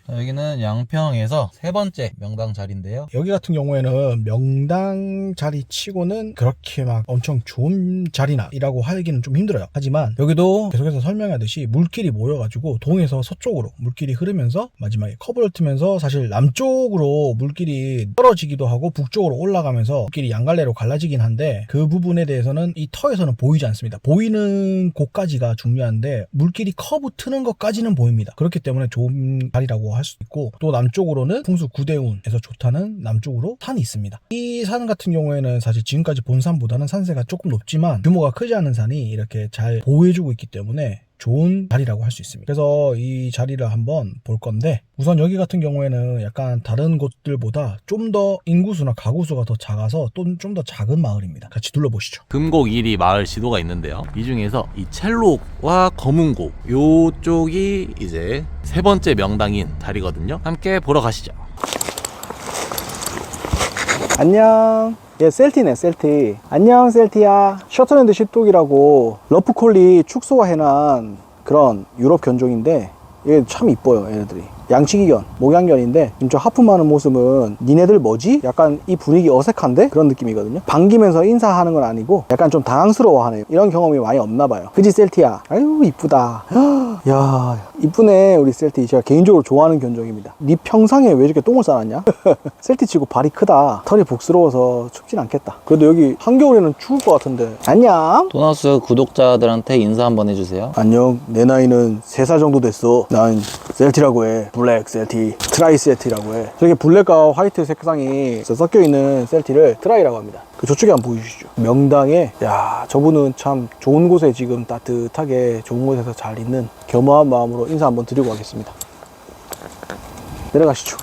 여기는 양평에서 세 번째 명당 자리인데요. 여기 같은 경우에는 명당 자리 치고는 그렇게 막 엄청 좋은 자리나이라고 하기는 좀 힘들어요. 하지만 여기도 계속해서 설명하듯이 물길이 모여가지고 동에서 서쪽으로 물길이 흐르면서 마지막에 커브를 트면서 사실 남쪽으로 물길이 떨어지기도 하고 북쪽으로 올라가면서 물길이 양갈래로 갈라지긴 한데 그 부분에 대해서는 이 터에서는 보이지 않습니다. 보이는 곳까지가 중요한데 물길이 커브 트는 것까지는 보입니다. 그렇기 때문에 좋은 자리라고 할 수 있고, 또 남쪽으로는 풍수 구대운에서 좋다는 남쪽으로 산이 있습니다. 이 산 같은 경우에는 사실 지금까지 본 산보다는 산세가 조금 높지만 규모가 크지 않은 산이 이렇게 잘 보호해주고 있기 때문에 좋은 자리라고 할 수 있습니다. 그래서 이 자리를 한번 볼 건데, 우선 여기 같은 경우에는 약간 다른 곳들보다 좀 더 인구수나 가구수가 더 작아서 또 좀 더 작은 마을입니다. 같이 둘러보시죠. 금곡 1위 마을 지도가 있는데요. 이 중에서 이 첼록과 검은곡 요쪽이 이제 세 번째 명당인 자리거든요. 함께 보러 가시죠. 안녕. 얘 셀티네, 셀티. 안녕, 셀티야. 셔틀랜드 십독이라고 러프콜리 축소화해놓은 그런 유럽 견종인데 얘 참 이뻐요, 얘네들이. 양치기견, 목양견인데 지금 저 하품하는 모습은 니네들 뭐지? 약간 이 분위기 어색한데? 그런 느낌이거든요. 반기면서 인사하는 건 아니고 약간 좀 당황스러워하네요. 이런 경험이 많이 없나 봐요. 그지, 셀티야? 아유, 이쁘다. 야, 이쁘네, 우리 셀티. 제가 개인적으로 좋아하는 견종입니다. 네 평상에 왜 이렇게 똥을 싸놨냐? 셀티 치고 발이 크다. 털이 복스러워서 춥진 않겠다. 그래도 여기 한겨울에는 추울 것 같은데. 안녕. 도나우스 구독자들한테 인사 한번 해주세요. 안녕. 내 나이는 3살 정도 됐어. 난 셀티라고 해. 블랙 셀티, 트라이 셀티라고 해. 저기 블랙과 화이트 색상이 섞여 있는 셀티를 트라이라고 합니다. 그 저쪽에 한번 보여주시죠. 명당에, 야, 저분은 참 좋은 곳에 지금 따뜻하게 좋은 곳에서 잘 있는 겸허한 마음으로 인사 한번 드리고 가겠습니다. 내려가시죠.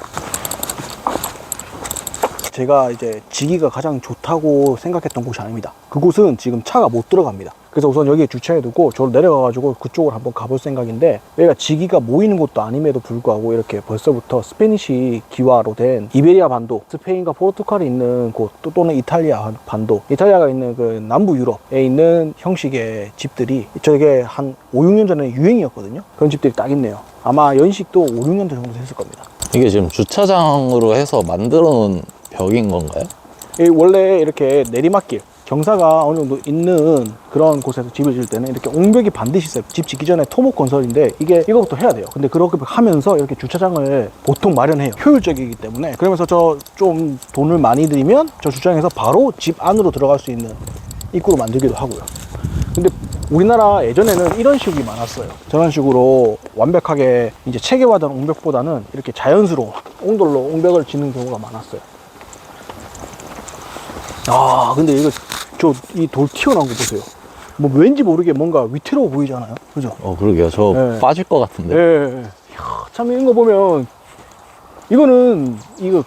제가 이제 지기가 가장 좋다고 생각했던 곳이 아닙니다. 그곳은 지금 차가 못 들어갑니다. 그래서 우선 여기에 주차해두고 저로 내려가가지고 그쪽을 한번 가볼 생각인데, 여기가 지기가 모이는 곳도 아님에도 불구하고 이렇게 벌써부터 스페니시 기와로 된 이베리아 반도, 스페인과 포르투갈이 있는 곳, 또는 이탈리아 반도, 이탈리아가 있는 그 남부 유럽에 있는 형식의 집들이 저게 한 5, 6년 전에 유행이었거든요. 그런 집들이 딱 있네요. 아마 연식도 5, 6년 정도 됐을 겁니다. 이게 지금 주차장으로 해서 만들어 놓은 벽인 건가요? 원래 이렇게 내리막길, 경사가 어느 정도 있는 그런 곳에서 집을 지을 때는 이렇게 옹벽이 반드시 있어요. 집 짓기 전에 토목 건설인데 이거부터 해야 돼요. 근데 그렇게 하면서 이렇게 주차장을 보통 마련해요. 효율적이기 때문에. 그러면서 저 좀 돈을 많이 들이면 저 주차장에서 바로 집 안으로 들어갈 수 있는 입구로 만들기도 하고요. 근데 우리나라 예전에는 이런 식이 많았어요. 저런 식으로 완벽하게 이제 체계화된 옹벽보다는 이렇게 자연스러운 옹돌로 옹벽을 짓는 경우가 많았어요. 아, 근데 이거 이 돌 튀어나온 거 보세요. 뭐 왠지 모르게 뭔가 위태로워 보이잖아요. 그죠? 그러게요. 저 네. 빠질 것 같은데. 예. 참 이런 거 보면 이거는 이거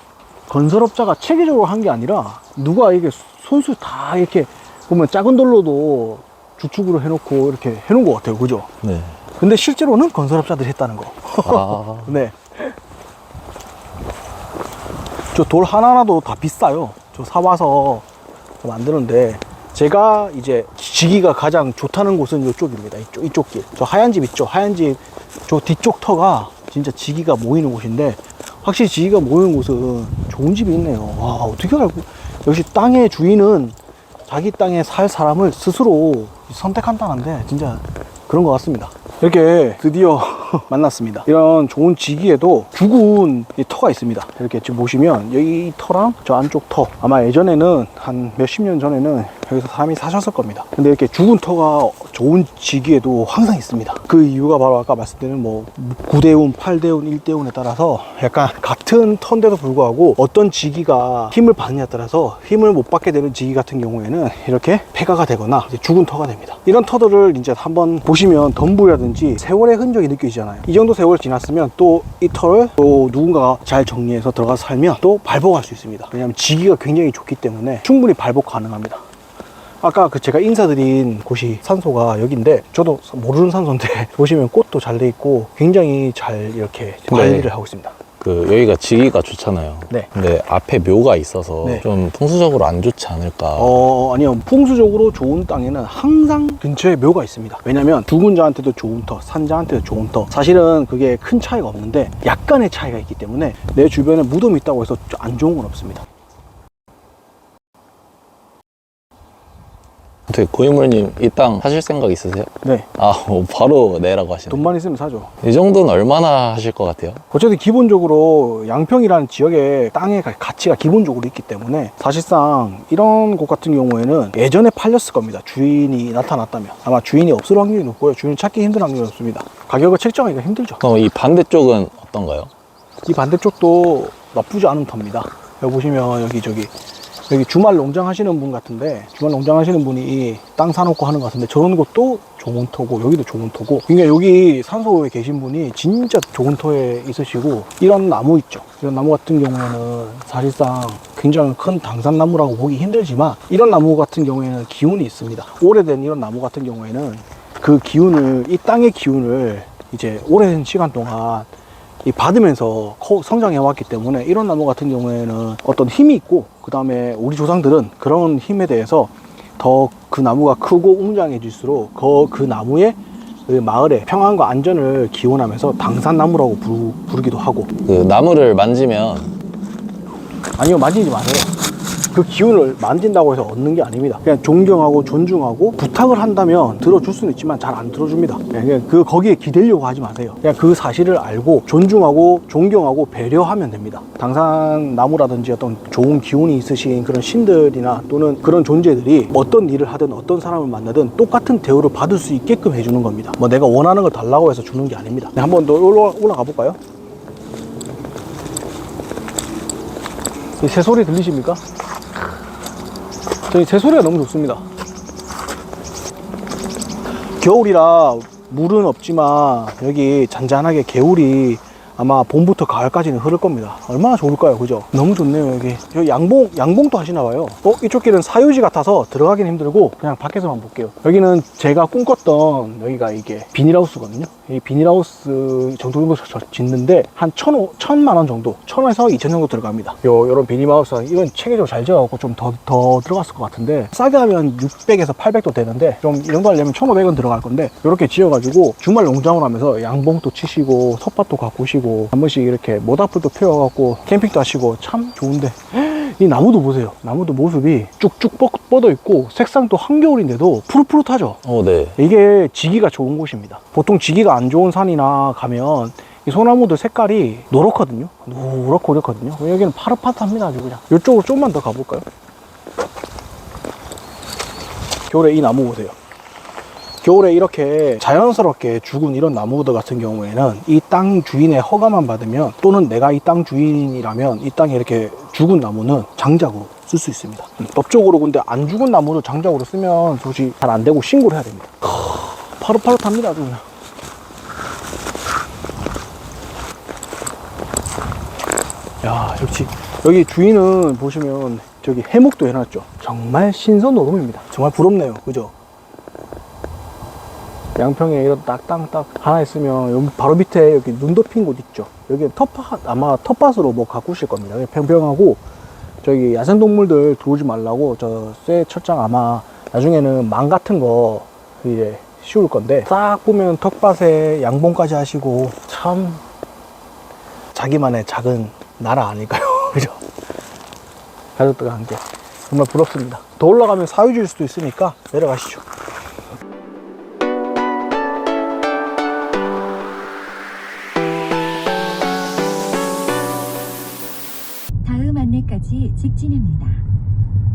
건설업자가 체계적으로 한 게 아니라 누가 이게 손수 다 이렇게 보면 작은 돌로도 주축으로 해놓고 이렇게 해놓은 것 같아요. 그죠? 네. 근데 실제로는 건설업자들이 했다는 거. 아, 네. 저 돌 하나하나도 다 비싸요. 저 사와서 만드는데, 제가 이제 지기가 가장 좋다는 곳은 이쪽입니다. 이쪽 길. 저 하얀 집 있죠? 하얀 집, 저 뒤쪽 터가 진짜 지기가 모이는 곳인데, 확실히 지기가 모이는 곳은 좋은 집이 있네요. 와, 어떻게 알고. 역시 땅의 주인은 자기 땅에 살 사람을 스스로 선택한다는데, 진짜 그런 것 같습니다. 이렇게 드디어 만났습니다. 이런 좋은 지기에도 죽은 이 터가 있습니다. 이렇게 지금 보시면 여기 이 터랑 저 안쪽 터, 아마 예전에는 한 몇십 년 전에는 여기서 사람이 사셨을 겁니다. 근데 이렇게 죽은 터가 좋은 지기에도 항상 있습니다. 그 이유가 바로 아까 말씀드린 뭐 9대운, 8대운, 1대운에 따라서 약간 같은 터인데도 불구하고 어떤 지기가 힘을 받느냐에 따라서 힘을 못 받게 되는 지기 같은 경우에는 이렇게 폐가가 되거나 이제 죽은 터가 됩니다. 이런 터들을 이제 한번 보시면 덤불이라든지 세월의 흔적이 느껴지잖아요. 이 정도 세월 지났으면 또 이 터를 또 누군가가 잘 정리해서 들어가서 살면 또 발복할 수 있습니다. 왜냐하면 지기가 굉장히 좋기 때문에 충분히 발복 가능합니다. 아까 그 제가 인사드린 곳이 산소가 여기인데, 저도 모르는 산소인데 보시면 꽃도 잘 돼 있고 굉장히 잘 이렇게 관리를 하고 있습니다. 여기가 지기가 좋잖아요. 네. 근데 앞에 묘가 있어서 네. 좀 풍수적으로 안 좋지 않을까. 아니요. 풍수적으로 좋은 땅에는 항상 근처에 묘가 있습니다. 왜냐면 죽은 자한테도 좋은 터, 산 자한테도 좋은 터. 사실은 그게 큰 차이가 없는데 약간의 차이가 있기 때문에 내 주변에 무덤이 있다고 해서 안 좋은 건 없습니다. 어떻게 고인물님 이 땅 사실 생각 있으세요? 네. 바로 내라고 하시네. 돈만 있으면 사죠. 이 정도는 얼마나 하실 것 같아요? 어쨌든 기본적으로 양평이라는 지역의 땅의 가치가 기본적으로 있기 때문에 사실상 이런 곳 같은 경우에는 예전에 팔렸을 겁니다. 주인이 나타났다면. 아마 주인이 없을 확률이 높고요. 주인 찾기 힘든 확률이 높습니다. 가격을 책정하기가 힘들죠. 그럼 이 반대쪽은 어떤가요? 이 반대쪽도 나쁘지 않은 터입니다. 여기 보시면 여기 주말 농장 하시는 분 같은데, 주말 농장 하시는 분이 땅 사놓고 하는 것 같은데, 저런 곳도 좋은 터고 여기도 좋은 터고. 그러니까 여기 산소에 계신 분이 진짜 좋은 터에 있으시고, 이런 나무 있죠. 이런 나무 같은 경우에는 사실상 굉장히 큰 당산나무라고 보기 힘들지만, 이런 나무 같은 경우에는 기운이 있습니다. 오래된 이런 나무 같은 경우에는 그 기운을, 이 땅의 기운을 이제 오랜 시간 동안 받으면서 성장해 왔기 때문에, 이런 나무 같은 경우에는 어떤 힘이 있고, 그 다음에 우리 조상들은 그런 힘에 대해서 더 그 나무가 크고 웅장해질수록 그 나무의 그 마을의 평안과 안전을 기원하면서 당산나무라고 부르기도 하고. 그 나무를 만지면 아니요, 만지지 마세요. 그 기운을 만진다고 해서 얻는 게 아닙니다. 그냥 존경하고 존중하고 부탁을 한다면 들어줄 수는 있지만 잘 안 들어줍니다. 그냥 거기에 기대려고 하지 마세요. 그냥 그 사실을 알고 존중하고 존경하고 배려하면 됩니다. 당산나무라든지 어떤 좋은 기운이 있으신 그런 신들이나 또는 그런 존재들이 어떤 일을 하든 어떤 사람을 만나든 똑같은 대우를 받을 수 있게끔 해주는 겁니다. 뭐 내가 원하는 걸 달라고 해서 주는 게 아닙니다. 한번 더 올라가 볼까요? 이 새소리 들리십니까? 저희 새소리가 너무 좋습니다. 겨울이라 물은 없지만 여기 잔잔하게 개울이 아마 봄부터 가을까지는 흐를 겁니다. 얼마나 좋을까요, 그죠? 너무 좋네요. 여기 양봉도 하시나봐요. 이쪽 길은 사유지 같아서 들어가긴 힘들고 그냥 밖에서만 볼게요. 여기는 제가 꿈꿨던, 여기가 이게 비닐하우스거든요. 이 비닐하우스 정도 짓는데 한 1,000만 원 정도, 1,000에서 2,000 정도 들어갑니다. 요런 비닐하우스, 이건 체계적으로 잘 지어갖고 좀 더 들어갔을 것 같은데, 싸게 하면 600에서 800도 되는데 좀 이 정도 하려면 1,500원 들어갈 건데, 이렇게 지어가지고 주말 농장을 하면서 양봉도 치시고 텃밭도 가꾸시고 한 번씩 이렇게 모닥불도 피워갖고 캠핑도 하시고 참 좋은데, 이 나무도 보세요. 나무도 모습이 쭉쭉 뻗어 있고 색상도 한겨울인데도 푸릇푸릇하죠. 네. 이게 지기가 좋은 곳입니다. 보통 지기가 안 좋은 산이나 가면 이 소나무들 색깔이 노랗거든요. 노랗고 그렇거든요. 여기는 파릇파릇합니다. 아주 그냥. 이쪽으로 조금만 더 가볼까요? 겨울에 이 나무 보세요. 겨울에 이렇게 자연스럽게 죽은 이런 나무들 같은 경우에는 이 땅 주인의 허가만 받으면, 또는 내가 이 땅 주인이라면 이 땅에 이렇게 죽은 나무는 장작으로 쓸 수 있습니다. 법적으로 근데 안 죽은 나무를 장작으로 쓰면 도저히 잘 안 되고 신고를 해야 됩니다. 파릇파릇합니다. 아주 그냥. 야, 역시 여기 주인은 보시면 저기 해목도 해놨죠. 정말 신선노름입니다. 정말 부럽네요. 그죠? 양평에 이런 땅 하나 있으면 여기 바로 밑에 여기 눈 덮인 곳 있죠. 여기 텃밭, 아마 텃밭으로 뭐 가꾸실 겁니다. 평평하고, 저기 야생동물들 들어오지 말라고 저 쇠 철장 아마 나중에는 망 같은 거 이제 씌울 건데, 싹 보면 텃밭에 양봉까지 하시고 참 자기만의 작은 나라 아닐까요? 그죠? 가족들과 함께 정말 부럽습니다. 더 올라가면 사유지일 수도 있으니까 내려가시죠. 다음 안내까지 직진합니다.